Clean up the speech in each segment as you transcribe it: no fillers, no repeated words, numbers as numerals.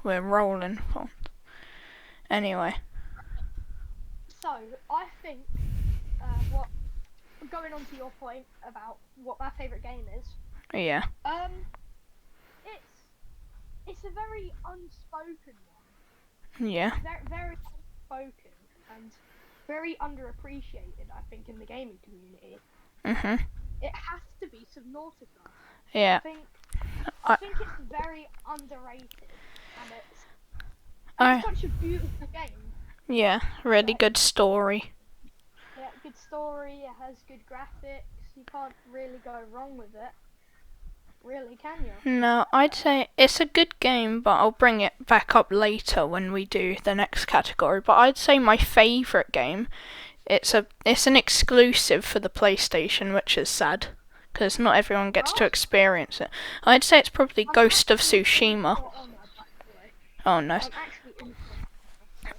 we're rolling. Anyway. So, I think, going on to your point about what my favourite game is, Yeah. it's a very unspoken one. Yeah. Very, very unspoken and very underappreciated, I think, in the gaming community. Mhm. It has to be Subnautica. Yeah. I think it's very underrated, and it's such a beautiful game. Yeah, really good story. Yeah, good story. It has good graphics. You can't really go wrong with it. Really, can you? No, I'd say it's a good game, but I'll bring it back up later when we do the next category. But I'd say my favourite game, it's an exclusive for the PlayStation, which is sad, because not everyone gets to experience it. I'd say it's probably Ghost of Tsushima. Oh, nice.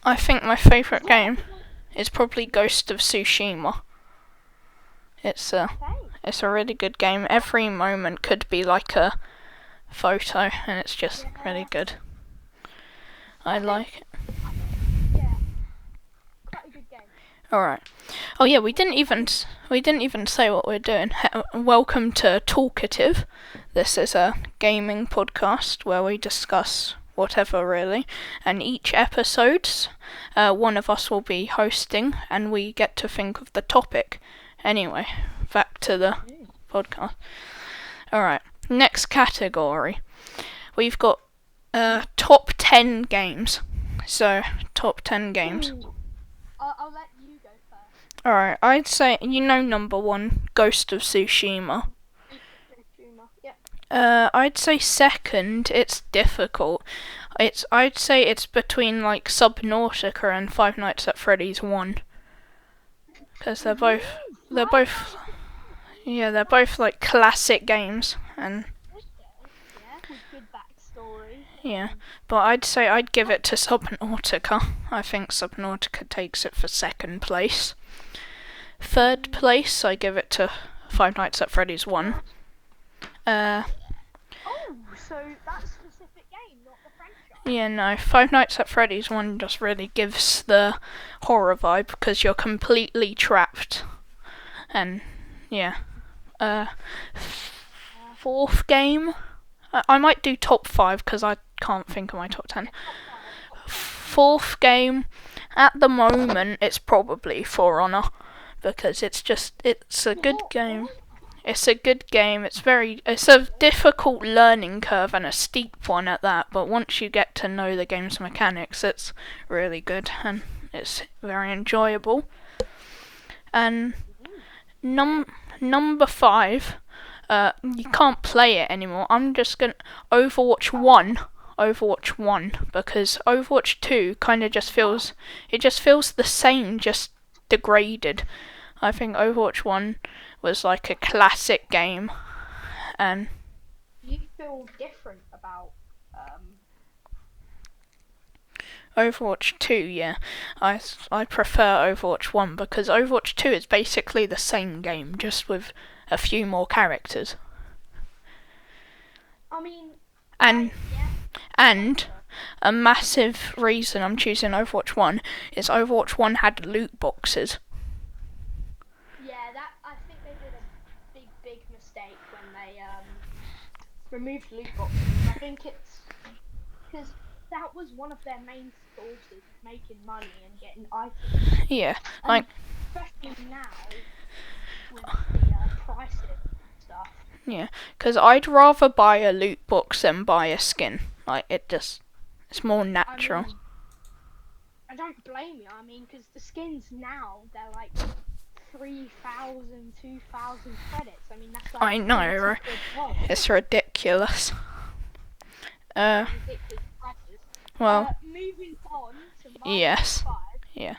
I think my favourite game is probably Ghost of Tsushima. It's a really good game. Every moment could be like a photo, and it's just really good. I like it. Yeah, quite a good game. Alright. Oh yeah, we didn't even say what we're doing. Welcome to Talkative. This is a gaming podcast where we discuss whatever really, and each episodes, one of us will be hosting, and we get to think of the topic. Anyway, back to the podcast. Alright, next category. We've got top 10 games. So, top 10 games. I'll let you go first. Alright, I'd say, number 1, Ghost of Tsushima. I'd say second, it's difficult. I'd say it's between like Subnautica and Five Nights at Freddy's 1. Because they're both like classic games, and with good backstory. yeah, but I'd say I'd give it to Subnautica. I think Subnautica takes it for second place. Third place, I give it to Five Nights at Freddy's 1. So that's a specific game, not the franchise. Yeah, no, Five Nights at Freddy's 1 just really gives the horror vibe because you're completely trapped. And yeah, fourth game, I might do top 5 because I can't think of my top 10. Fourth game, at the moment, it's probably For Honor because it's a good game. It's a good game. It's a difficult learning curve and a steep one at that, but once you get to know the game's mechanics, it's really good and it's very enjoyable. And number 5, you can't play it anymore. I'm just gonna Overwatch 1, because Overwatch 2 kind of just feels the same, just degraded. I think Overwatch 1 was like a classic game, and you feel different about Overwatch 2, yeah. I prefer Overwatch 1 because Overwatch 2 is basically the same game, just with a few more characters. I mean, and a massive reason I'm choosing Overwatch 1 is Overwatch 1 had loot boxes. I think they did a big mistake when they removed loot boxes. I think it's because that was one of their main sources of making money and getting items. Yeah, and especially now with the pricing and stuff. Yeah, because I'd rather buy a loot box than buy a skin. Like it's more natural. I don't blame you. I mean, because the skins now, they're like 3,000, 2,000 credits. I mean, that's like... I know, right? It's ridiculous. Ridiculous prices. Well... moving on to my yes. top 5. Yeah.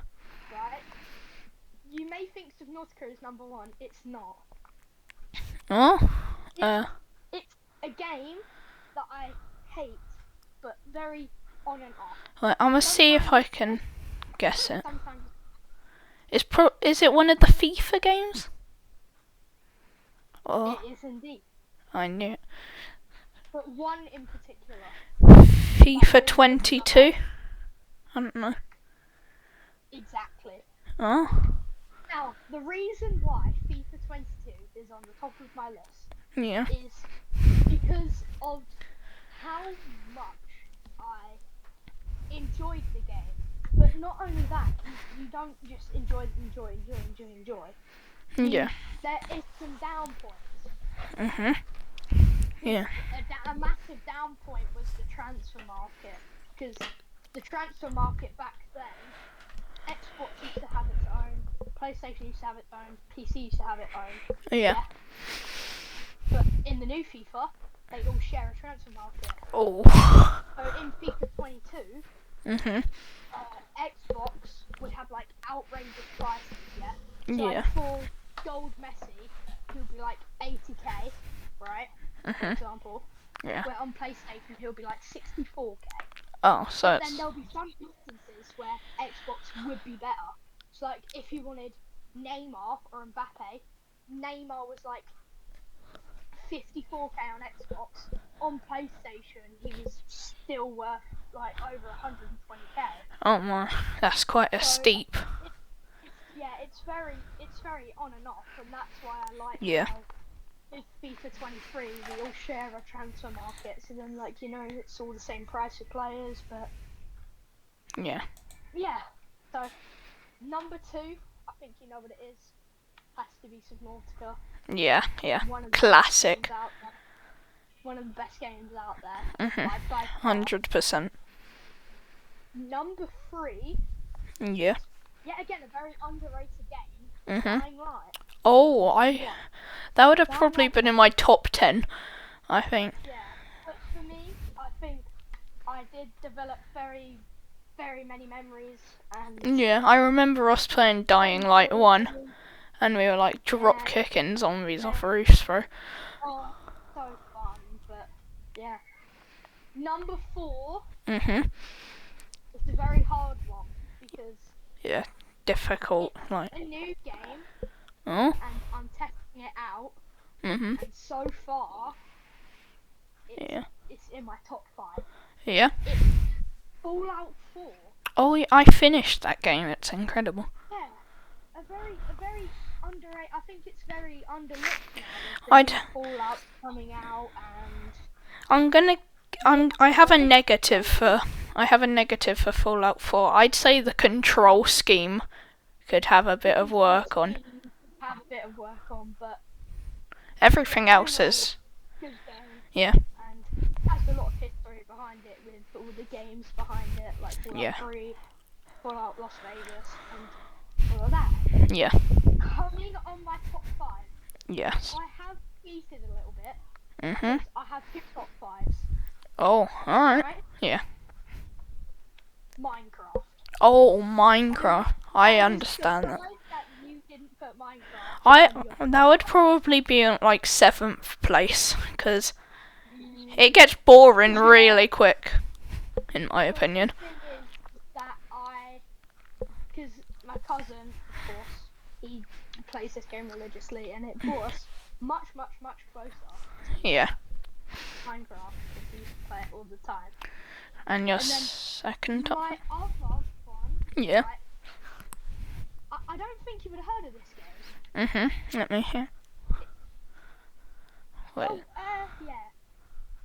Right? You may think Subnautica is number 1. It's not. Oh? It's a game that I hate, but very on and off. Well, I'm gonna see if I can guess it. Sometimes Is it one of the FIFA games? it is indeed. I knew it. But one in particular. FIFA 22. I don't know. Exactly. Oh. Now, the reason why FIFA 22 is on the top of my list Yeah. is because of how much I enjoyed the game. But not only that, you don't just enjoy. Yeah. There is some down points. Mhm. Yeah. A massive down point was the transfer market, because the transfer market back then, Xbox used to have its own, PlayStation used to have its own, PC used to have its own. Yeah. But in the new FIFA, they all share a transfer market. Oh. So in FIFA 22, Mhm. Xbox would have like outrageous prices, yeah? So Yeah. like for Gold Messi, he'll be like 80k, right? For Mhm. example. Yeah. Where on PlayStation he'll be like 64k. Oh, so But then it's there'll be some instances where Xbox would be better. So like if you wanted Neymar or Mbappe, Neymar was like 54k on Xbox. On PlayStation, he was still worth like over 120k. oh my, that's quite a So steep. it's very on and off, and that's why I like Yeah. how with FIFA 23 we all share a transfer market. So then, like, you know, it's all the same price for players, but Yeah. yeah. So number 2, I think you know what it is. Has to be Subnautica. Yeah. Yeah. One of the Classic. best games out there. One of the best games out there. Mhm. By far. 100%. Number 3. Yeah. Yet again, a very underrated game. Mhm. Dying Light. Oh, that would have Dying probably Light been in my top 10, I think. Yeah, but for me, I think I did develop very, very many memories, and Yeah, I remember us playing Dying Light 1, and we were like drop kicking zombies off roofs, bro. oh, so fun. But yeah, number 4 Mhm. is a very hard one because Yeah. Difficult, like. it's a new game, Oh. and I'm testing it out, Mhm. and so far, Yeah. it's in my top 5. Yeah. It's Fallout 4. Oh, yeah, I finished that game. It's incredible. Yeah, a very underrated. I think it's very underlooked now. I'd- With the new Fallout coming out, and I have a negative for Fallout 4. I'd say the control scheme could have a bit of work on. Have a bit of work on, but Everything else is. good game. Yeah. And has a lot of history behind it, with all the games behind it, like Fallout 3, Fallout Las Vegas, and all of that. Yeah. Coming on my top 5. Yes. I have cheated a little bit. Mhm. I have 2 top 5s. Oh, alright. Right? Yeah. Minecraft. Oh, Minecraft. I understand that. That you didn't put Minecraft. That would probably be in like 7th place, because it gets boring really quick, in my opinion. The thing is that because my cousin, of course, he plays this game religiously, and it brought us much closer Yeah. to Minecraft, because he used to play it all the time. And your And then second top. My other one, Yeah. right, I don't think you would have heard of this game. Mhm. Let me hear. What? Oh, yeah,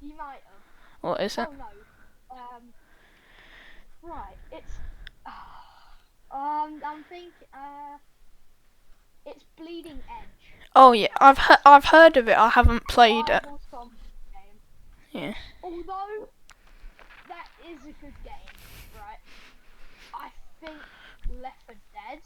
you might have. What is it? Oh no. Right, it's I'm thinking it's Bleeding Edge. Oh yeah, I've heard of it. I haven't played it. Survival zombie game. Yeah. Although that is a good game, right? I think Left 4 Dead.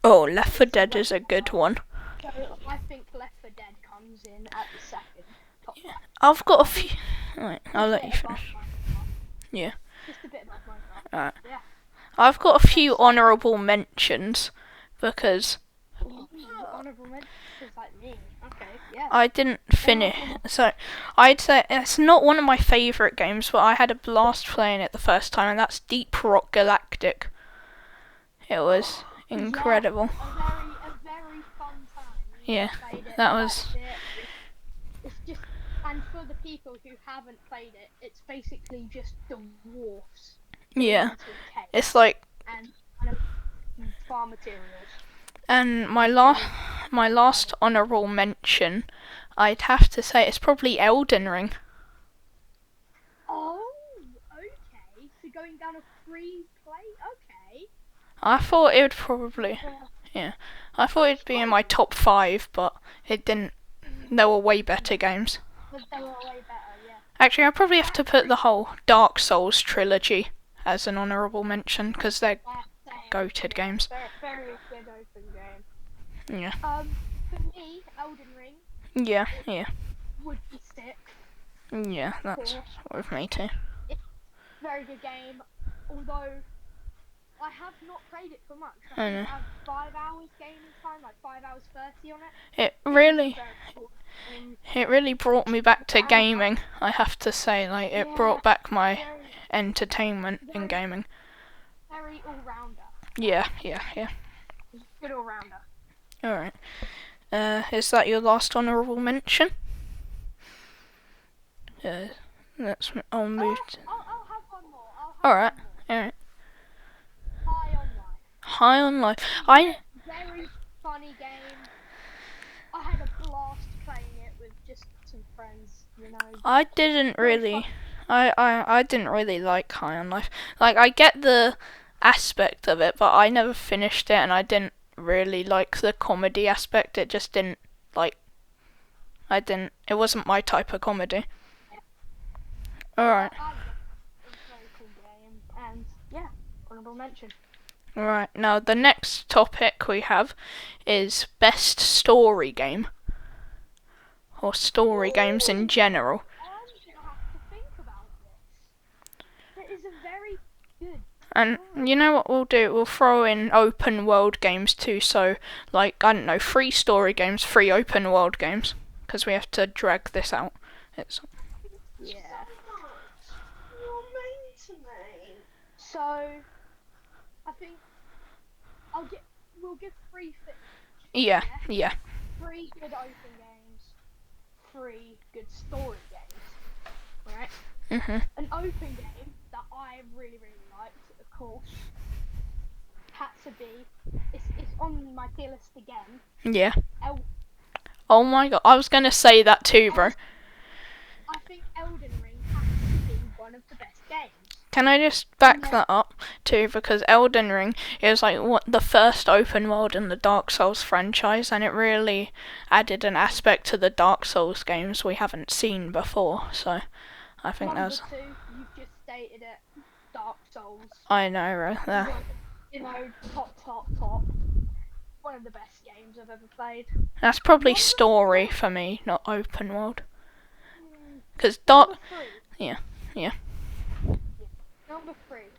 Oh, Left 4 Dead is a good one. So I think Left 4 Dead comes in at the second top 5. I've got a few. Right, I'll let you Just a bit finish. above Minecraft. Yeah. Just a bit above Minecraft. Alright. Yeah. I've got a few honourable mentions because Honourable mentions like me. Okay, yeah. I didn't finish. So I'd say it's not one of my favourite games, but I had a blast playing it the first time, and that's Deep Rock Galactic. It was incredible. A very fun time. Yeah, Played it, that was. It's just And for the people who haven't played it, it's basically just dwarfs Yeah. into a cave It's like, and kind of farm materials. and my last honourable mention, I'd have to say it's probably Elden Ring. Oh, okay. So going down a free play, okay. I thought it would probably, I thought it'd be in my top 5, but it didn't. There were way better games. But they were way better, yeah. Actually, I probably have to put the whole Dark Souls trilogy as an honourable mention, because they're goated games. Very good open game. Yeah. For me, Elden Ring Yeah. would be sick. Yeah, that's with me too. Very good game, although I have not played it for much. I know. I have 5 hours gaming time, like 5 hours 30 on it. It really brought me back to gaming, I have to say. Like, it brought back my entertainment in gaming. Very all-rounder. Yeah. Good all-rounder. Alright. Is that your last honourable mention? I'll move to... I'll have one more. Alright. High on Life. Very funny game. I had a blast playing it with just some friends, you know. I didn't really like High on Life. Like, I get the aspect of it, but I never finished it, and I didn't really like the comedy aspect. It just didn't, like, it wasn't my type of comedy. Alright. It's a very cool game, and yeah, honourable mention. Right, now the next topic we have is best story game. Or story games in general. I'm gonna have to think about this. It is a very good. And you know what we'll do? We'll throw in open world games too, so, like, I don't know, 3 story games, 3 open world games. Because we have to drag this out. Yeah. So, I think we'll give 3 things. Yeah. 3 good open games, 3 good story games, right? An open game that I really, really liked, of course, had to be, it's on my tier list again. Yeah. Oh my god, I was gonna say that too, bro. I think Elden Ring has to be one of the best games. Can I just back that up too? Because Elden Ring is like the first open world in the Dark Souls franchise, and it really added an aspect to the Dark Souls games we haven't seen before. So I think that's. Number 2, you've just stated it. Dark Souls. I know, right there. You know, top. One of the best games I've ever played. That's probably story for me, not open world. Because Dark. Yeah. Number 3.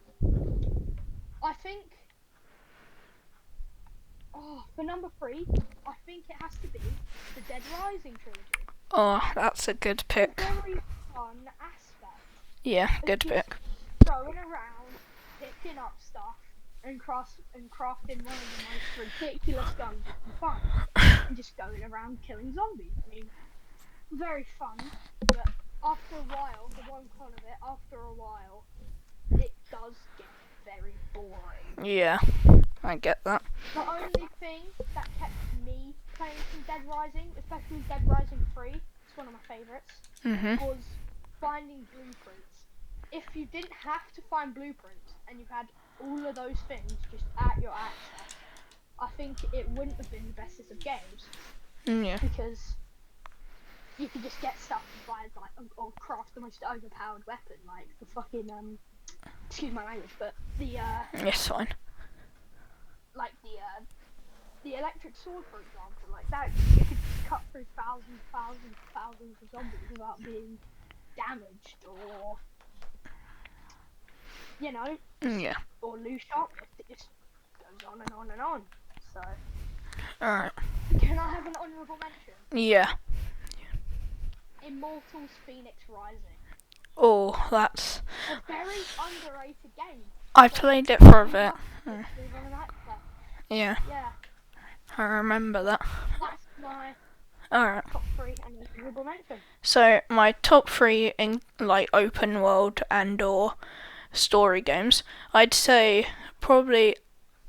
I think. For number 3, I think it has to be the Dead Rising trilogy. Oh, that's a good pick. A very fun aspect. Yeah, good pick. Going around, picking up stuff, and crafting one of the most ridiculous guns you can find, and just going around killing zombies. I mean, very fun, but after a while, the one con of it, it does get very boring. Yeah, I get that. The only thing that kept me playing some Dead Rising, especially Dead Rising 3, it's one of my favourites, was finding blueprints. If you didn't have to find blueprints, and you had all of those things just at your access, I think it wouldn't have been the bestest of games. Yeah. Because you could just get stuff by or craft the most overpowered weapon, like the fucking excuse my language, but the It's fine. like the electric sword, for example, like that you could cut through thousands of zombies without being damaged or Yeah. or lose shot. It just goes on and on and on. So Alright. can I have an honourable mention? Yeah. Immortals Phoenix Rising. Oh, that's. A very underrated game. I played it for a bit. Yeah. Yeah. I remember that. That's my Alright. Top 3 and an honorable mention. So my top 3 in like open world and or story games, I'd say probably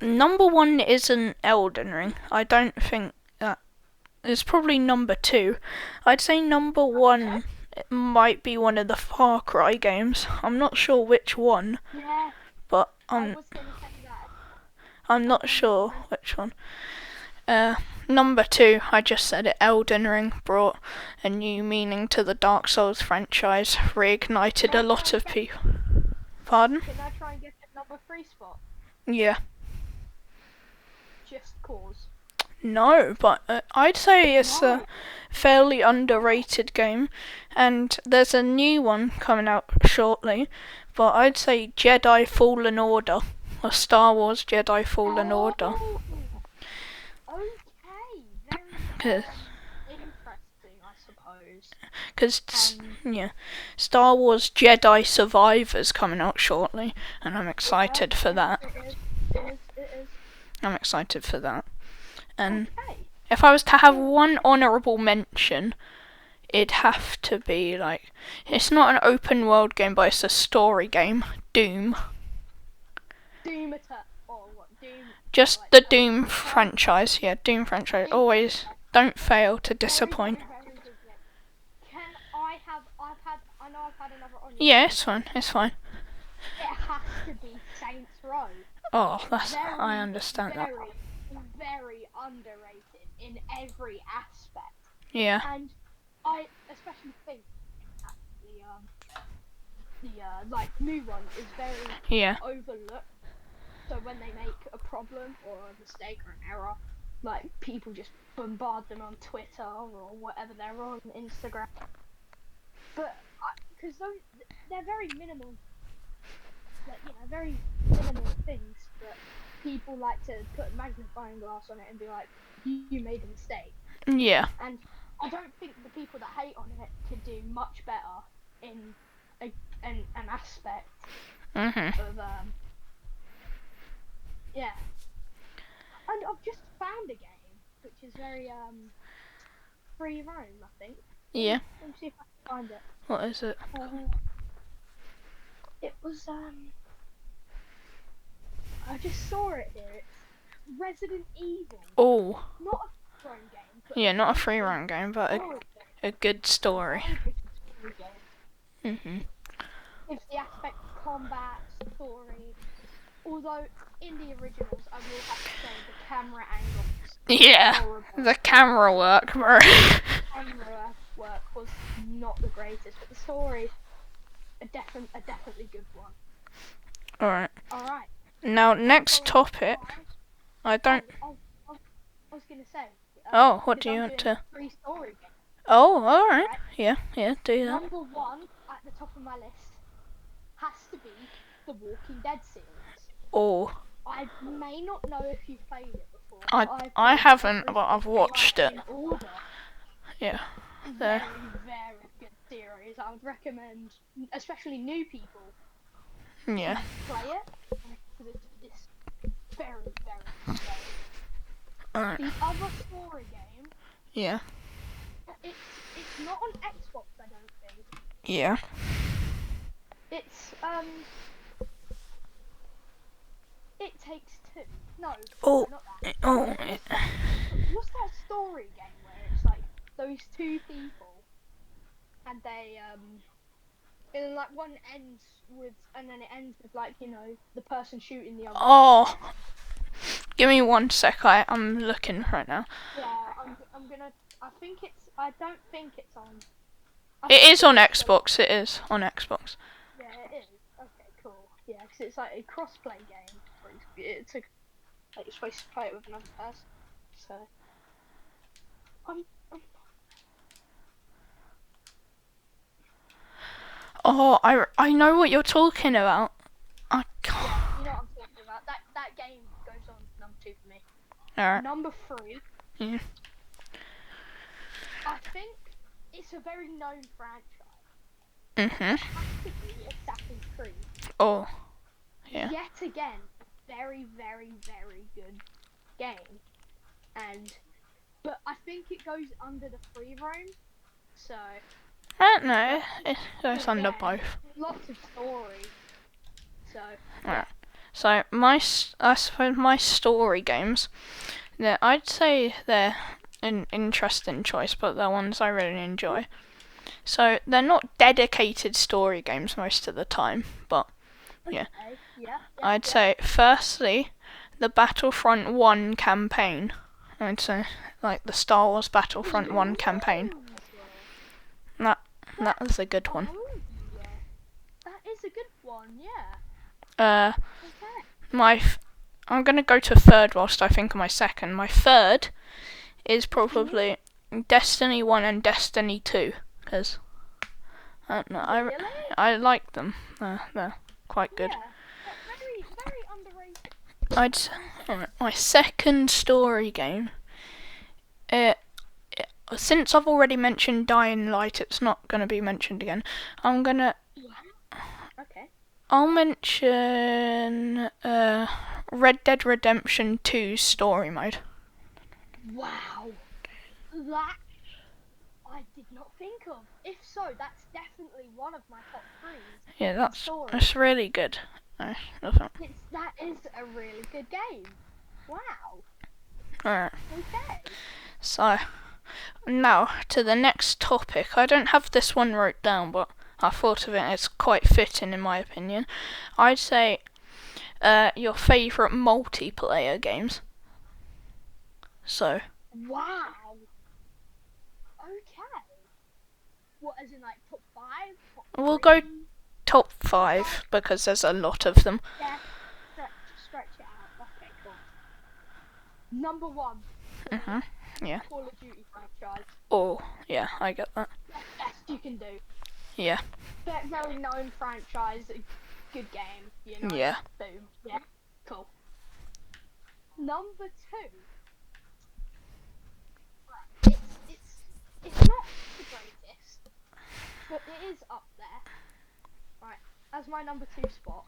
number 1 isn't Elden Ring. I don't think that. It's probably number 2. I'd say number 1 might be one of the Far Cry games. I'm not sure which one, Yeah, but I was going to say that. I'm not sure which one. Number 2, I just said it, Elden Ring brought a new meaning to the Dark Souls franchise, reignited a lot of people. Pardon? Can I try and get a number 3 spot? Yeah. Just cause. No, but I'd say it's No. a fairly underrated game, and there's a new one coming out shortly, but I'd say Jedi Fallen Order, or Star Wars Jedi Fallen Order. Okay, very Cause, interesting, I suppose. Cause yeah, Star Wars Jedi Survivor's coming out shortly, and I'm excited for that. It is. I'm excited for that. And Okay. if I was to have one honourable mention, it'd have to be like, it's not an open world game, but it's a story game, Doom. Doom Attack. Or what? Doom. Just like, the Doom franchise, yeah, Doom franchise. Always don't fail to disappoint. Very good game. Can I have? I know I've had another on. Yeah, it's fine, it's fine. It has to be Saints Row. Oh, Very, I understand that. very underrated in every aspect. Yeah, And I especially think that the like new one is very yeah, overlooked. So when they make a problem or a mistake or an error, like people just bombard them on Twitter or whatever they're on Instagram. But because they're very minimal, like, very minimal things, but people like to put a magnifying glass on it and be like, you made a mistake. yeah, And I don't think the people that hate on it could do much better in an aspect of yeah. And I've just found a game which is very free roam, I think. yeah. Let me see if I can find it. What is it? It was I just saw it here. It's Resident Evil. Oh, Not a free roam game. But yeah, not a free run game, but a good story. It's the aspect of combat, story. Although in the originals, I will have to say the camera angles. Yeah, Horrible. the camera work, bro. Camera work was not the greatest, but the story, a definitely good one. Alright. Alright. Now, next topic. I don't. I was gonna say. Oh, what because do you I'm want doing to? a free story game. Oh, alright. Right. Yeah, do that. Number 1 at the top of my list has to be the Walking Dead series. Oh, I may not know if you've played it before. I haven't, but I've watched it. In order. Yeah. Very, There. very good series. I would recommend, especially new people, Yeah. play it because it's very, very scary. Alright. The other story game, Yeah. it's not on Xbox, I don't think. Yeah. It's It Takes Two. No, Oh. not that. Oh. What's that story game where it's like those two people and they and like one ends with and then it ends with like the person shooting the other. Oh. Give me 1 sec. I'm looking right now. Yeah, I'm gonna. I don't think it's on. It is on Xbox. It is on Xbox. Yeah, it is. Okay, cool. Yeah, because it's like a cross-play game. It's like you're supposed to play it with another person. So. Oh, I know what you're talking about. I can't. Yeah, you know what I'm talking about. That game goes on number 2 for me. Alright. Number 3. Yeah. I think it's a very known franchise. Mhm. It has to be Assassin's Creed. Oh. Yeah. Yet again, very, very, very good game. And but I think it goes under the free roam. So I don't know. It goes under yeah, both. lots of story. So Alright. So I suppose my story games, I'd say they're an interesting choice, but they're ones I really enjoy. So they're not dedicated story games most of the time, but yeah. okay, yeah. I'd say firstly the Battlefront 1 campaign. I'd say like the Star Wars Battlefront 1 campaign. That was a good one. Oh, yeah. That is a good one, yeah. Okay. I'm gonna go to third whilst I think of my second. My third is probably Destiny 1 and Destiny 2, because I don't know, Really? I like them. They're quite good. Yeah. Very, very underrated. Alright, my second story game. Since I've already mentioned Dying Light, it's not gonna be mentioned again. Okay. I'll mention Red Dead Redemption 2 story mode. Wow. That I did not think of. If so, that's definitely one of my top threes. Yeah, Story. that's really good. That is a really good game. Wow. Alright. Okay. So, now to the next topic. I don't have this one wrote down, but I thought of it. It's quite fitting in my opinion. I'd say your favourite multiplayer games. So. Wow. Okay. What, as in like top 5? We'll go top 5 because there's a lot of them. Yeah. Stretch it out. Okay, cool. Number 1. Yeah. Call of Duty franchise. Oh, yeah, I get that. Best you can do. Yeah. Very known franchise. Good game. You know. Yeah. Boom. Yeah. Cool. Number 2. It's not the greatest, but it is up there. Right. As my number 2 spot,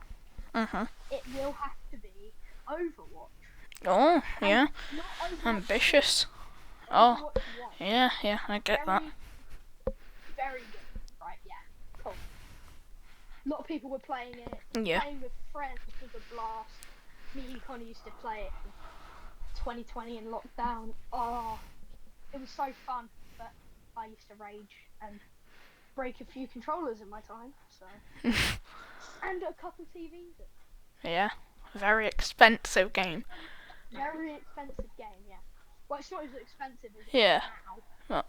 it will have to be Overwatch. Oh, yeah. Not Overwatch Ambitious. 2, Oh, Overwatch 1. yeah, I get that. Very good. Right, yeah. Cool. A lot of people were playing it. Yeah. Playing with friends was a blast. Me and Connie used to play it in 2020 in lockdown. Oh, it was so fun, but I used to rage and break a few controllers in my time, so. And a couple TVs. Yeah. Very expensive game. Very expensive game, yeah. Well, it's not as expensive as it Yeah. is now. Oh.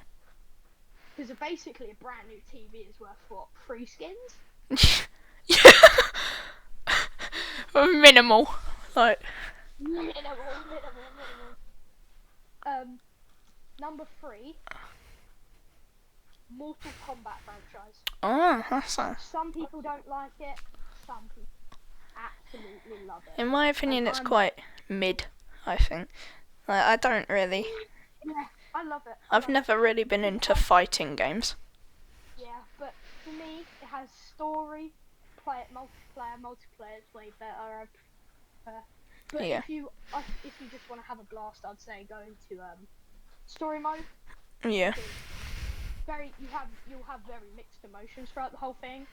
Because basically a brand new TV is worth, what, 3 skins? Minimal. Like. Minimal. Number 3. Mortal Kombat franchise. Oh, that's nice. Some people don't like it. Some people absolutely love it. In my opinion, it's quite mid, I think. Like, I don't really. Yeah, I love it. I've never really been into fighting games. Yeah, but for me, it has story, multiplayer is way better. I prefer. But Yeah. if you just want to have a blast, I'd say go into story mode. Yeah. You'll have very mixed emotions throughout the whole thing,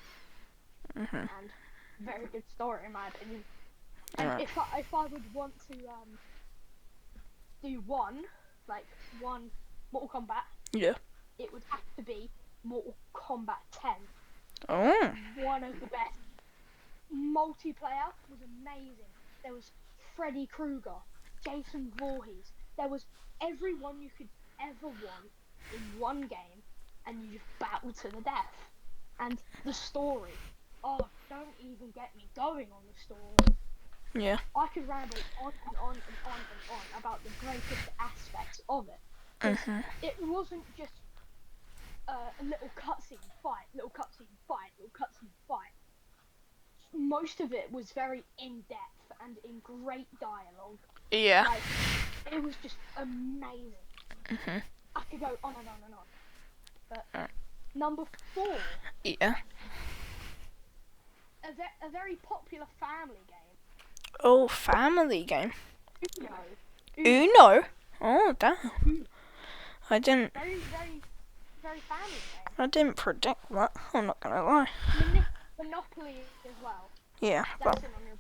and very good story in my opinion. And if I would want to do one Mortal Kombat, Yeah. it would have to be Mortal Kombat 10. Oh. One of the best. Multiplayer was amazing. There was Freddy Krueger, Jason Voorhees. There was everyone you could ever want in one game, and you just battle to the death. And the story. Oh, don't even get me going on the story. Yeah. I could ramble on and on and on and on about the greatest aspects of it. It wasn't just a little cutscene fight. Most of it was very in-depth and in great dialogue. Yeah. Like, it was just amazing. I could go on and on and on. But number 4. Yeah. A very popular family game. Oh, family game. Uno. Uno. Oh, damn. I didn't. Very, very, very family game. I didn't predict that. I'm not gonna lie. Monopoly as well. Yeah, but That's it on your.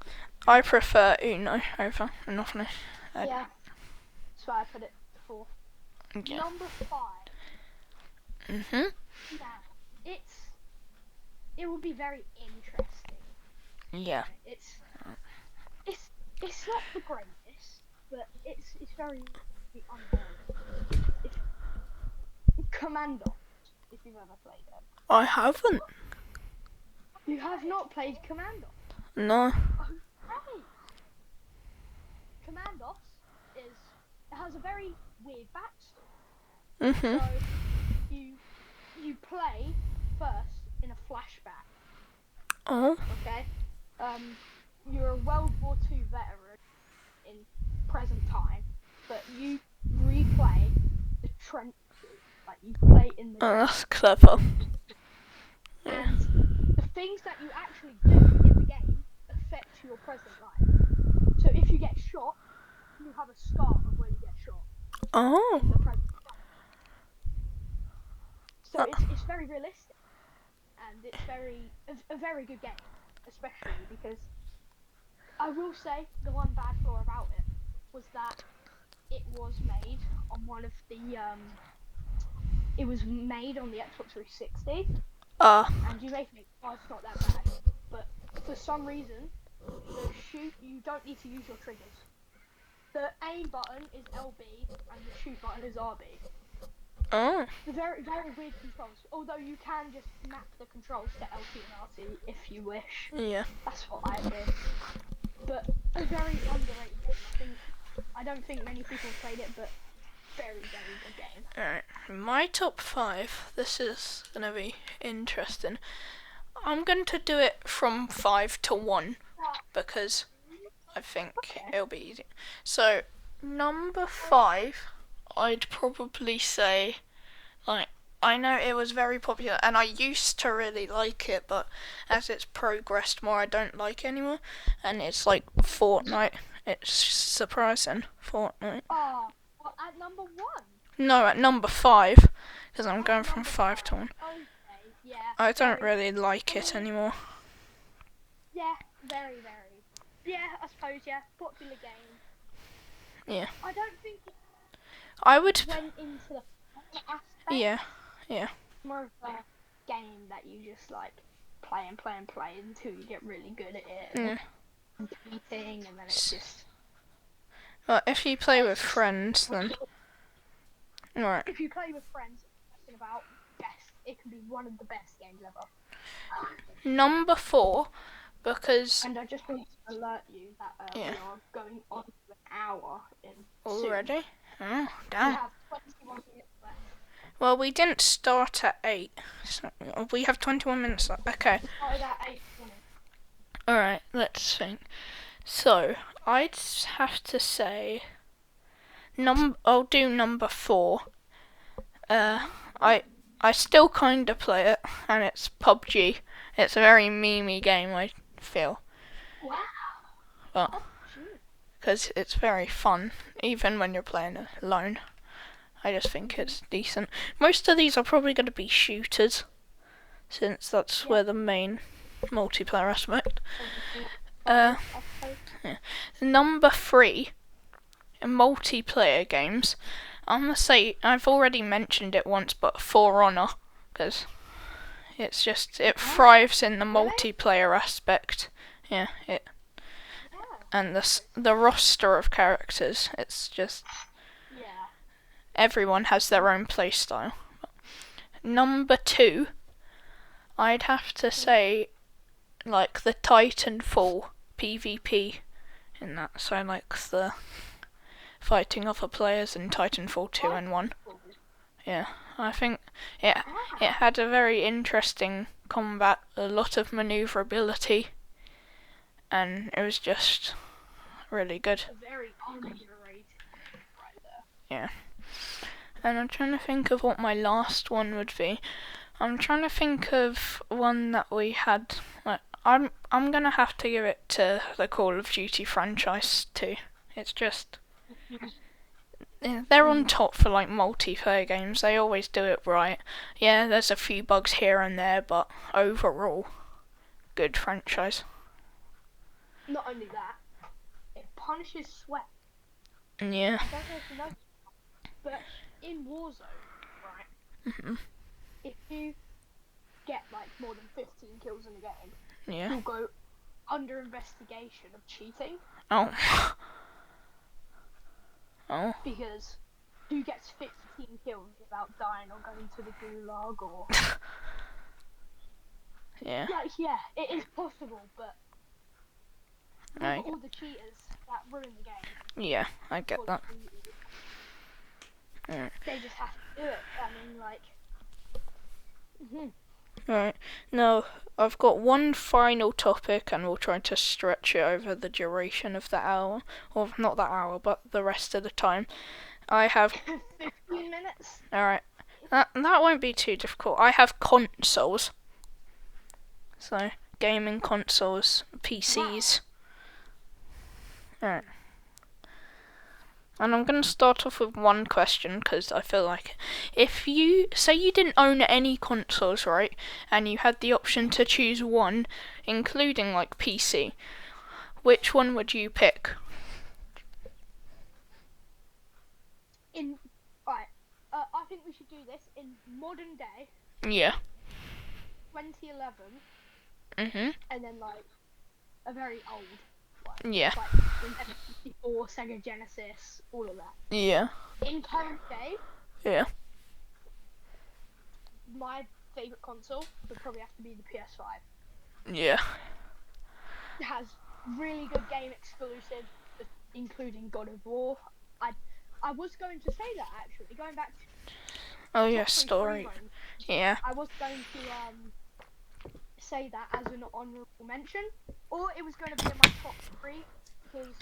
I prefer Uno over Monopoly. Yeah. That's why I put it 4. Yeah. Number 5. Mhm. Now, it will be very interesting. Yeah. It's not the greatest, but it's very unheard. It's Commando, if you've ever played it. I haven't. You have not played Commando? No. Okay. Commandos it has a very weird backstory. Mhm. So you play first in a flashback. Oh. Okay. You're a World War II veteran in present time, but you replay the trenches. Like you play in the. Oh, that's clever. And the things that you actually do in the game affect your present life. So if you get shot, you have a scar of where you get shot Oh. in the present life. So it's very realistic, and it's a very good game, especially because I will say the one bad flaw about it was that it was made on one of the it was made on the Xbox 360. And you may think, oh, it's not that bad, but for some reason, you don't need to use your triggers. The aim button is LB and the shoot button is RB. Oh. The very, very weird controls. Although you can just map the controls to LT and RT if you wish. Yeah. That's what I did. But a very underrated game. I don't think many people have played it, but very, very good game. Alright, my top 5, this is going to be interesting. I'm going to do it from 5 to 1, because I think it'll be easy. So, number 5, I'd probably say, like, I know it was very popular, and I used to really like it, but as it's progressed more, I don't like it anymore, and it's like Fortnite. It's surprising, Fortnite. Oh, well, at number 1? No, at number 5, because I'm going from 5 to 1. Okay, yeah. I don't really like it anymore. Yeah, very, very. Yeah, I suppose, yeah. Popular game. Yeah. I don't think it I would. went into the aspect. Yeah. More of a game that you just like play and play and play until you get really good at it. Yeah. Competing, and then it's just. Well, if you play with friends, then. Alright. If you play with friends, it's about best. It can be one of the best games ever. Number 4, because. And I just want to alert you that we are going on to an hour in Already? Soon. Oh, We damn. have 21 minutes left. Well, we didn't start at 8. So we have 21 minutes left. Okay. Started at 8 minutes. Alright, let's think. So, I'd have to say. I'll do number 4. I still kind of play it, and it's PUBG. It's a very memey game, I feel. Wow. But because it's very fun, even when you're playing alone. I just think it's decent. Most of these are probably going to be shooters, since that's where the main multiplayer aspect. Number 3, in multiplayer games, I'm going to say, I've already mentioned it once, but For Honor, because it thrives in the multiplayer aspect. Yeah, and the roster of characters, it's just, everyone has their own playstyle. Number 2, I'd have to say, like, the Titanfall PvP in that, so like the fighting other players in Titanfall 2 and 1. Yeah, I think it had a very interesting combat, a lot of maneuverability, and it was just really good. Very underrated right there. Yeah. And I'm trying to think of what my last one would be. I'm trying to think of one that we had. Like, I'm gonna have to give it to the Call of Duty franchise too. It's just they're on top for like multiplayer games. They always do it right. Yeah, there's a few bugs here and there, but overall, good franchise. Not only that, it punishes sweat. Yeah. I don't know if you know, but in Warzone, right? Mhm. If you get like more than 15 kills in a game, Yeah. you'll go under investigation of cheating. Oh. Oh. Because who gets 15 kills without dying or going to the gulag or... Yeah. Like, yeah, it is possible, but Right. all the cheaters that ruin the game. Yeah, I get that. They just have to do it. I mean, like... Right. Now, I've got one final topic, and we'll try to stretch it over the duration of the hour. Or not that hour, but the rest of the time. I have... 15 minutes? Alright. That won't be too difficult. I have consoles. So, gaming consoles, PCs. Alright. And I'm going to start off with one question, because I feel like if you say you didn't own any consoles, right, and you had the option to choose one, including like PC, which one would you pick? I think we should do this in modern day, Yeah. 2011, Mhm. and then like a very old one. Yeah. Like Nintendo 64, Sega Genesis, all of that. Yeah. In current day, Yeah. my favourite console would probably have to be the PS5. Yeah. It has really good game exclusive, including God of War. I was going to say that actually, going back to Oh yeah, top three story. free roams, Yeah. I was going to say that as an honourable mention, or it was going to be in my top three because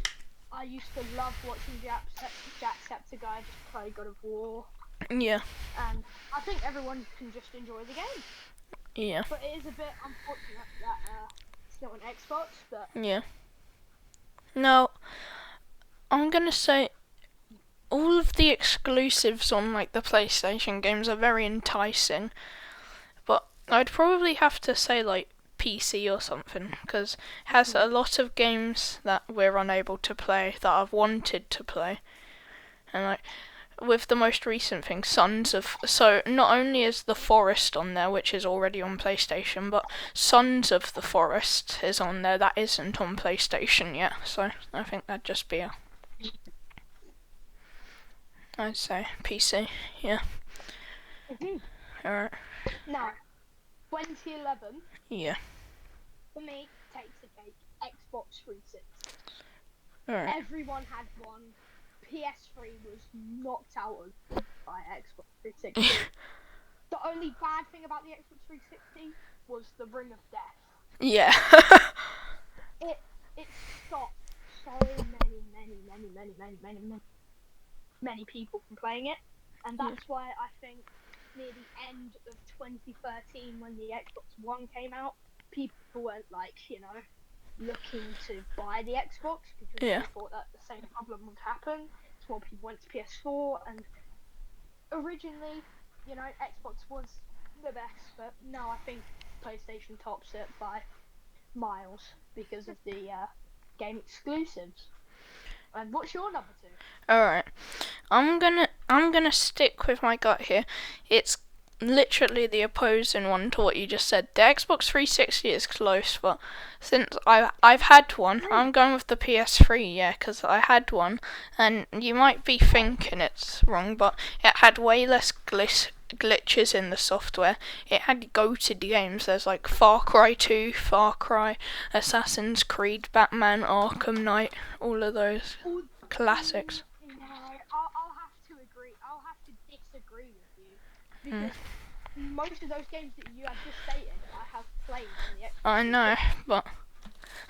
I used to love watching Jacksepticeye just play God of War, Yeah. and I think everyone can just enjoy the game. Yeah. But it is a bit unfortunate that it's not on Xbox, but Yeah. Now, I'm gonna say all of the exclusives on like the PlayStation games are very enticing, but I'd probably have to say like PC or something, because it has a lot of games that we're unable to play that I've wanted to play, and like with the most recent thing, so not only is The Forest on there, which is already on PlayStation, but Sons of the Forest is on there that isn't on PlayStation yet, so I think that'd just be I'd say PC, yeah. Alright. Now, 2011, Yeah. for me, takes the cake. Xbox 360. Alright. Everyone had one. PS3 was knocked out of by Xbox 360. The only bad thing about the Xbox 360 was the Ring of Death. Yeah. It stopped so many people from playing it, and that's why I think near the end of 2013, when the Xbox One came out, people weren't like, looking to buy the Xbox because they thought that the same problem would happen. More people went to PS4, and originally, Xbox was the best, but now I think PlayStation tops it by miles because of the game exclusives. And what's your number two? Alright. I'm gonna stick with my gut here. It's literally the opposing one to what you just said. The Xbox 360 is close, but since I've had one, I'm going with the PS3, yeah, because I had one, and you might be thinking it's wrong, but it had way less glitches in the software. It had goated games. There's like Far Cry 2, Far Cry, Assassin's Creed, Batman, Arkham Knight, all of those classics. I'll have to agree. I'll have to disagree with you because most of those games that you have just stated, I have played on the Xbox. I know, but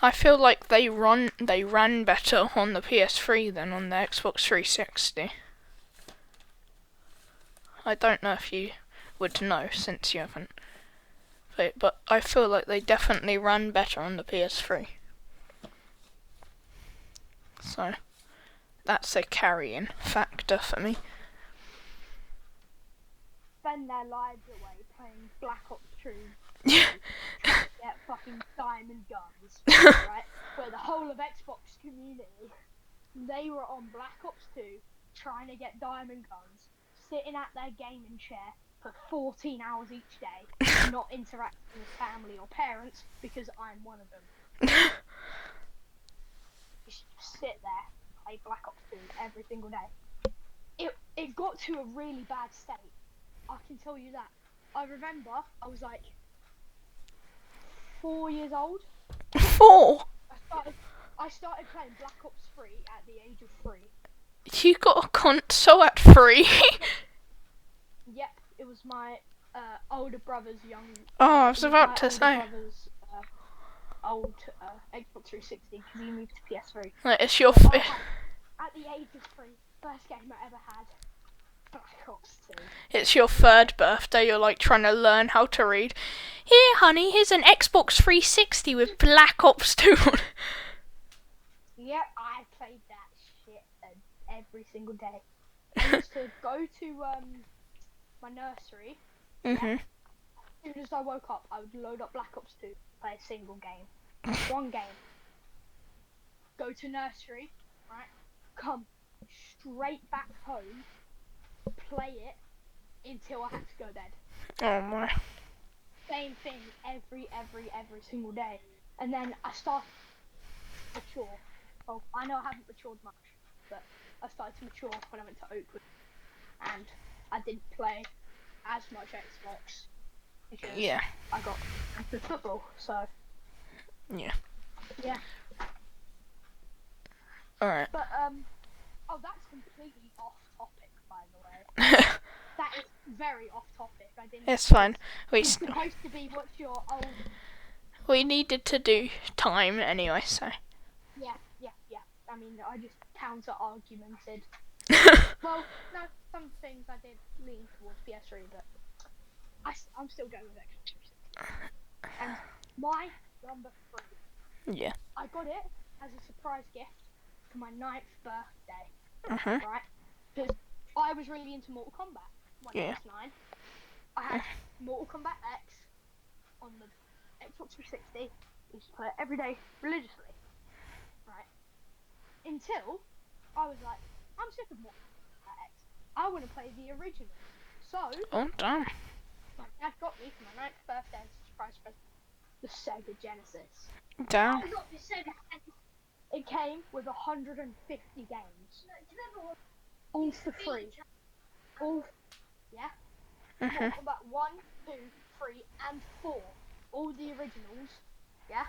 I feel like they ran better on the PS3 than on the Xbox 360. I don't know if you would know since you haven't played, but I feel like they definitely ran better on the PS3. So that's a carrying factor for me. Spend their lives away playing Black Ops 2, Yeah. get fucking diamond guns, right? Where the whole of Xbox community, they were on Black Ops 2 trying to get diamond guns, sitting at their gaming chair for 14 hours each day, not interacting with family or parents, because I'm one of them. You should just sit there, play Black Ops 2 every single day. It got to a really bad state. I can tell you that. I remember I was like 4 years old. 4? I started playing Black Ops 3 at the age of 3. You got a console at 3? Yep, it was my older brother's young. Oh, I was about to older say. brother's old Xbox 360 because he moved to PS3. Like, it's your. So I had, at the age of 3, first game I ever had, Black Ops 2. It's your 3rd birthday. You're like trying to learn how to read. Here, honey, here's an Xbox 360 with Black Ops 2 on it. Yep, I played that shit every single day. I used to go to my nursery. Mhm. As soon as I woke up, I would load up Black Ops 2, play a single game. One game. Go to nursery, right? Come straight back home, play it until I had to go to bed. Oh my. Same thing every single day. And then I started to mature. Well, I know I haven't matured much, but I started to mature when I went to Oakwood. And I didn't play as much Xbox because Yeah. I got into football, so Yeah. yeah. Alright. But oh, that's completely off topic, by the way. That is very off topic. I didn't. It's fine. It's supposed to be what's your old. We needed to do time anyway, so. Yeah. I mean, I just counter argumented. Well, no, some things I did lean towards PS3, but I'm still going with Xbox 360. And my number 3, Yeah. I got it as a surprise gift for my 9th birthday, Mhm. right? Because I was really into Mortal Kombat when I was 9. I had Mortal Kombat X on the Xbox 360. I used to play it every day religiously, right? Until I was like, I'm sick of Mortal Kombat X. I want to play the original. So, Oh damn. my dad got me for my 9th birthday as a surprise present the Sega Genesis. Damn. I got the Sega Genesis. It came with 150 games. All for free. All, yeah? Mhm. Mortal Kombat 1, 2, 3, and 4. All the originals, yeah?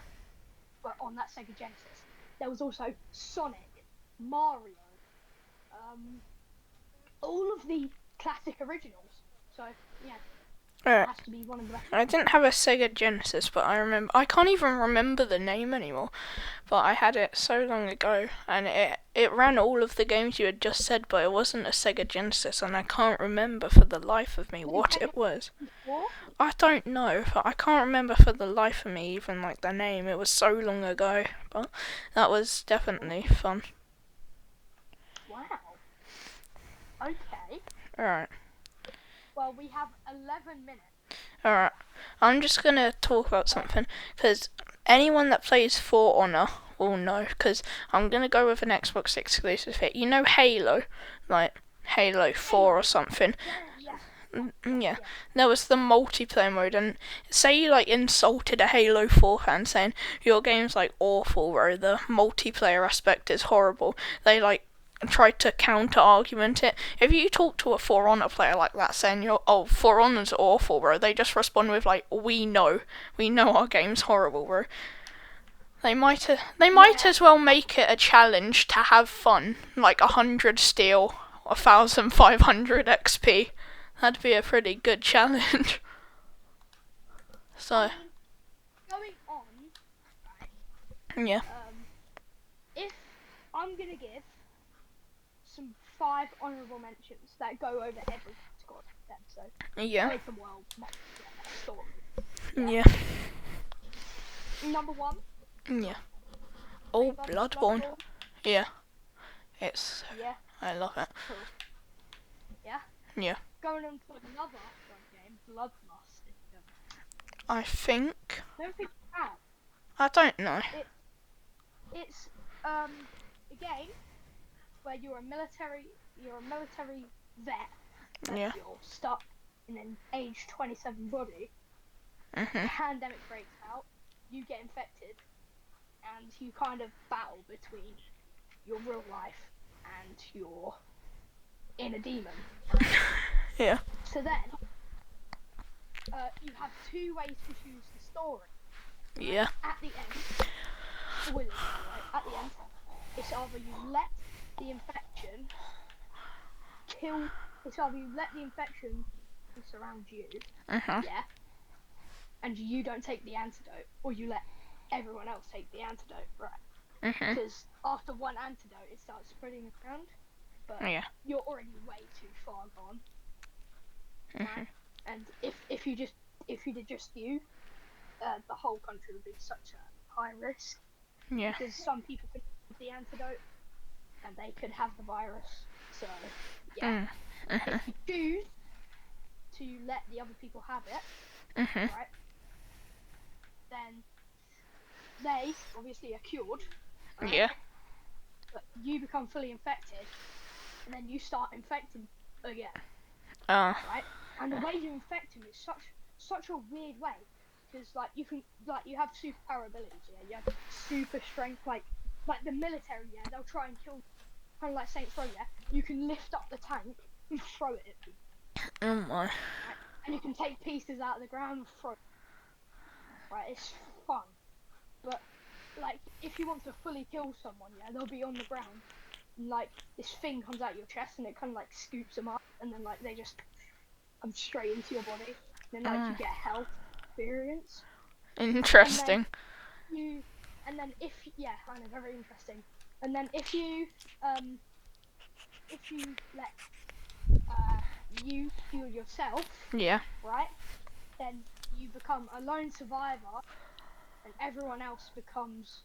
Were on that Sega Genesis. There was also Sonic, Mario, all of the classic originals. So, yeah, it Alright. has to be one of the best. I didn't have a Sega Genesis, but I can't even remember the name anymore. But I had it so long ago, and it ran all of the games you had just said, but it wasn't a Sega Genesis, and I can't remember for the life of me what it was. Four? I don't know, but I can't remember for the life of me even like the name. It was so long ago, but that was definitely fun. Wow. Okay. Alright. Well, we have 11 minutes. Alright, I'm just gonna talk about something, because anyone that plays For Honor will know, because I'm gonna go with an Xbox exclusive hit. You know Halo? Like, Halo 4 or something. Yeah. There was the multiplayer mode, and say you, like, insulted a Halo 4 fan saying, your game's, like, awful, bro, the multiplayer aspect is horrible. They, like, tried to counter-argument it. If you talk to a For Honor player like that saying, For Honor's awful, bro, they just respond with, like, we know our game's horrible, bro. They might as well make it a challenge to have fun, like 100 steel, 1,500 XP. That'd be a pretty good challenge. So, Going on, yeah. if I'm gonna give some 5 honourable mentions that go over every category episode. Yeah. Open world, story. Yeah. Number 1. Yeah. Oh, Bloodborne. Yeah. It's Yeah, I love it. cool. Yeah. Yeah. Going on to another fun game, Bloodlust. I think I don't think you have. I don't know. It's a game where you're a military vet. Yeah. You're stuck in an age 27 body. Mhm. Pandemic breaks out. You get infected, and you kind of battle between your real life and your inner demon. Yeah. So then, you have two ways to choose the story. Yeah. At the end, spoilers by the way, at the end, it's either you let the infection surround you, Mhm. yeah, and you don't take the antidote, or you let everyone else take the antidote, right? Mhm. Because after one antidote, it starts spreading around, but Yeah. you're already way too far gone, Mhm. right? And if you did just you, the whole country would be such a high risk. Yeah. Because some people could have the antidote and they could have the virus. So, yeah. Mhm. If you choose to let the other people have it, Mhm. right, then they obviously are cured, right? Yeah. But you become fully infected and then you start infecting again, right? And the way you infect them is such a weird way. Because you have superpower abilities, yeah. You have super strength, like the military, yeah. They'll try and kill, kind of like Saints Row, yeah. You can lift up the tank and throw it at people, Oh my. right? And you can take pieces out of the ground and throw it, right? It's fun, but like if you want to fully kill someone, yeah, they'll be on the ground, and like this thing comes out your chest and it kind of like scoops them up, and then like they just come straight into your body, and then like you get health experience. Interesting. And then if yeah, kind of very interesting. And then if you let you heal yourself, Yeah. right? Then you become a lone survivor, and everyone else becomes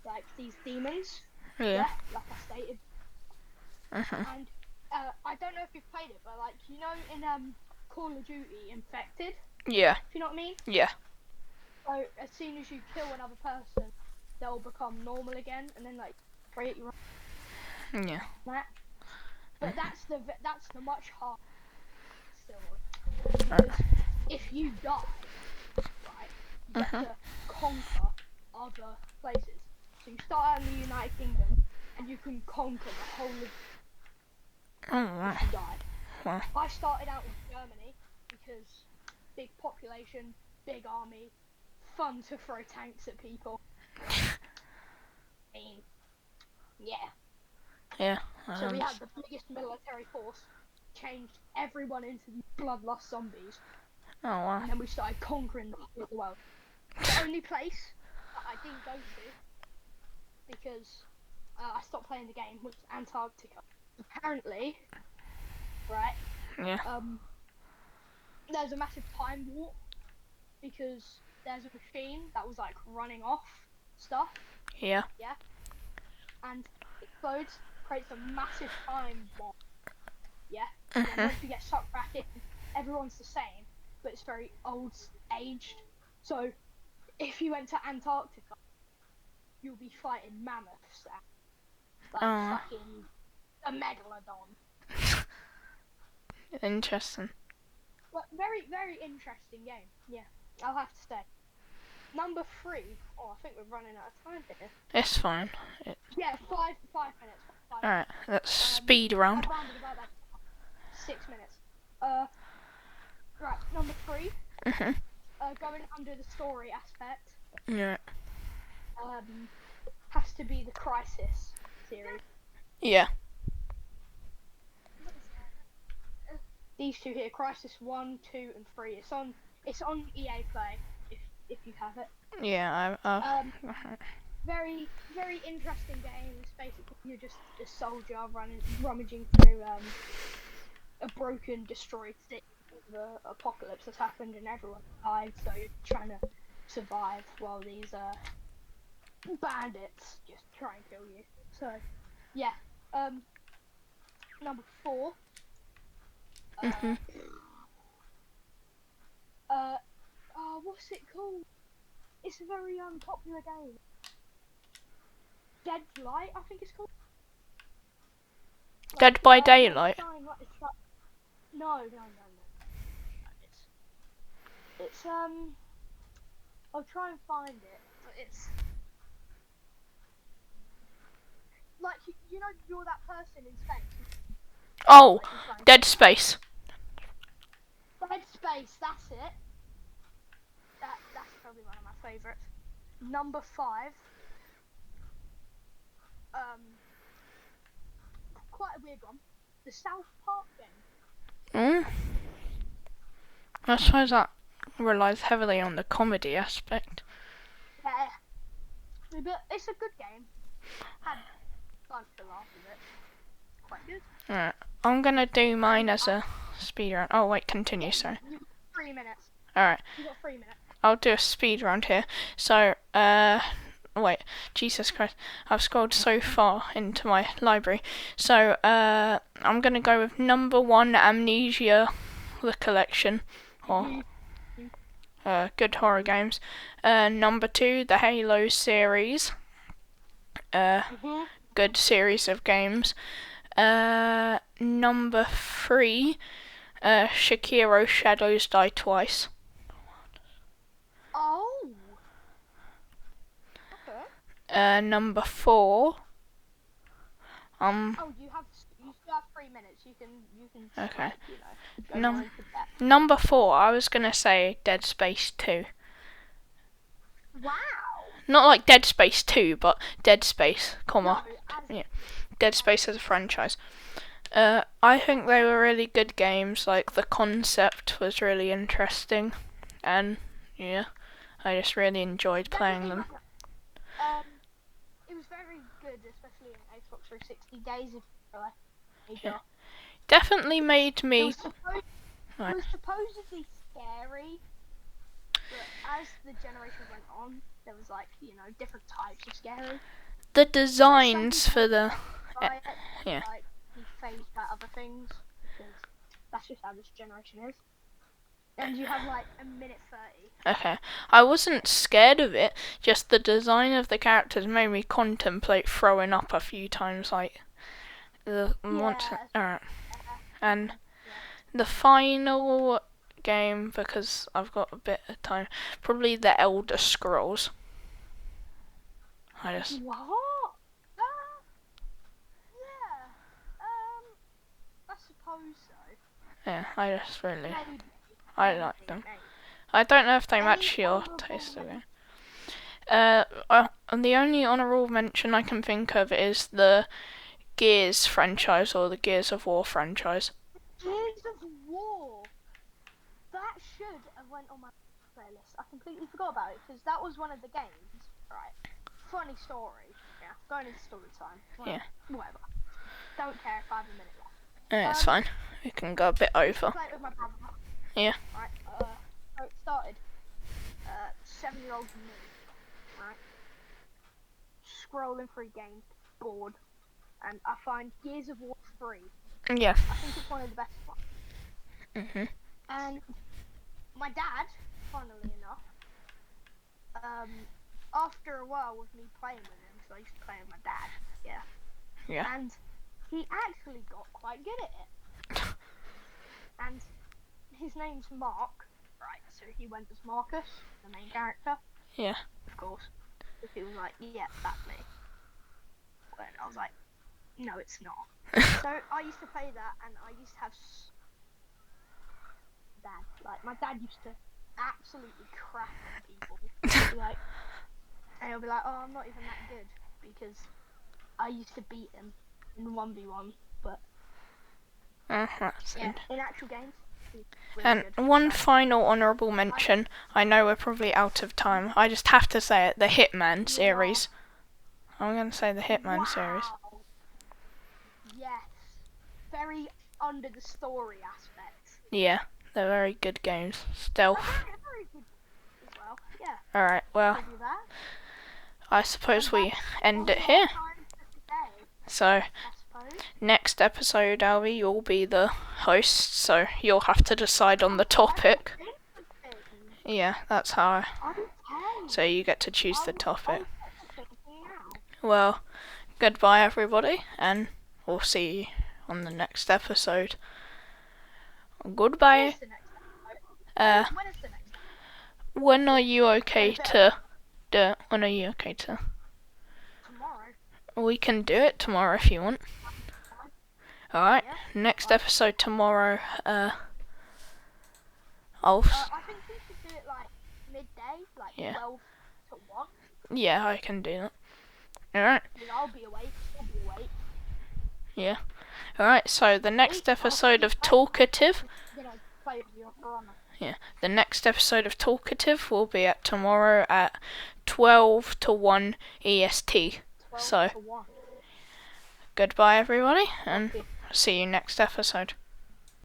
like these demons. Yeah. Yeah, like I stated. Mhm. And I don't know if you've played it, but like in Call of Duty Infected, Yeah. if you know what I mean. Yeah. So as soon as you kill another person, they'll become normal again, and then like create your own Yeah. map. But that's the much harder still, because if you die, right, you get to conquer other places. So you start out in the United Kingdom, and you can conquer the whole of Oh wow. if you die. Wow. I started out with Germany because big population, big army, fun to throw tanks at people. I mean, yeah. Yeah. So we had the biggest military force, changed everyone into these bloodlust zombies, Oh wow. and then we started conquering the whole of the world. The only place that I didn't go to because I stopped playing the game was Antarctica. Apparently, right? Yeah. There's a massive time warp because there's a machine that was like running off stuff, Yeah. yeah, and explodes, creates a massive time bomb, yeah. And then once you get sucked back in, everyone's the same, but it's very old aged. So if you went to Antarctica, you'll be fighting mammoths, like fucking a megalodon. Interesting. But very, very interesting game. Yeah, I'll have to say. Number 3. Oh, I think we're running out of time here. It's fine. Yeah, 5 minutes. Alright, let's speed round. I've rounded about that 6 minutes. Right, number 3. Going under the story aspect. Yeah. Has to be the Crisis series. Yeah. These two here, Crisis 1, 2, and 3. It's on EA Play if you have it. Yeah. Very, very interesting games. Basically, you're just a soldier rummaging through a broken, destroyed city. The apocalypse has happened and everyone died, so you're trying to survive while these bandits just try and kill you. So, yeah, Number 4. Mhm. Oh, what's it called? It's a very popular game. Dead Light, I think it's called. Dead by Daylight. No. It's I'll try and find it, but it's like you know you're that person in space. Oh, Like, you're flying Dead through Space. Dead Space, that's it. That's probably one of my favourites. Number 5. Quite a weird one. The South Park game. I suppose that relies heavily on the comedy aspect. Yeah. But it's a good game. Had fun to laugh with it. Quite good. Alright, I'm gonna do mine as a speedrun. Oh wait, continue, sorry. You've got 3 minutes. Alright, You've got 3 minutes. I'll do a speed round here. So, wait, Jesus Christ, I've scrolled so far into my library. So, I'm gonna go with number 1, Amnesia, the collection, or good horror games. Number 2, the Halo series, good series of games. Number 3, Sekiro Shadows Die Twice. Oh. Okay. Number 4. Oh, you still have 3 minutes. You can. Okay. Like, go more into depth. Number 4, I was gonna say Dead Space 2. Wow. Not like Dead Space 2, but Dead Space, comma. No, Yeah. Dead Space as a franchise. I think they were really good games. Like, the concept was really interesting, and yeah, I just really enjoyed playing them. It was very good, especially in Xbox 360 days of like. Yeah. Definitely made me. It was supposedly scary, but as the generation went on, there was like different types of scary. The designs for the yeah. Like be phased by other things because that's just how this generation is. And you have like a minute 30. Okay, I wasn't scared of it. Just the design of the characters made me contemplate throwing up a few times. Like alright, and the final game, because I've got a bit of time, probably the Elder Scrolls. What? Yeah. I suppose so. Yeah, I just really, I like them. I don't know if they match your taste of it. And the only honourable mention I can think of is the Gears franchise, or the Gears of War franchise. Gears of War. That should have went on my playlist. I completely forgot about it because that was one of the games. Right. Funny story. Yeah. Going into story time. Well, Yeah. Whatever. Don't care if I have a minute left. Yeah, it's fine. We can go a bit over. Play it with my brother. Yeah. Right. So it started. 7-year-old me. Right. Scrolling through games, bored, and I find Gears of War 3. Yeah. I think it's one of the best ones. And my dad, funnily enough, after a while with me playing with him, so I used to play with my dad, Yeah. and he actually got quite good at it. And his name's Mark, right, so he went as Marcus, the main character. Yeah. Of course. Because he was like, yeah, that's me. When I was like, no, it's not. So I used to play that, and I used to have dad. Like, my dad used to absolutely crap on people. He'd be like, and he'll be like, oh, I'm not even that good because I used to beat him in 1v1. But That's yeah, it. in actual games, he's really And good. one final honourable mention. I know we're probably out of time. I just have to say it. The Hitman series. I'm gonna say the Hitman series. Yes, very under the story aspect. Yeah, they're very good games. Stealth. Very good as well. Yeah. Alright, well, We'll do that. I suppose we That's end it all here. our time for today, So, I suppose. Next episode, Albie, you'll be the host, so you'll have to decide on the topic. Yeah, that's how. So you get to choose the topic. Well, goodbye everybody, and we'll see you on the next episode. Goodbye. When is the next episode? When are you okay to do it? When are you okay to? Tomorrow. We can do it tomorrow if you want. Alright, next episode tomorrow, I think we should do it like midday, like 12 to 1. Yeah, I can do that. Alright. I'll be awake. You'll be awake. Yeah. Alright, so the next episode of Talkative. Play with you on Yeah. The next episode of Talkative will be at tomorrow at 12 to 1 EST. 12 So to 1. goodbye everybody, and see you next episode.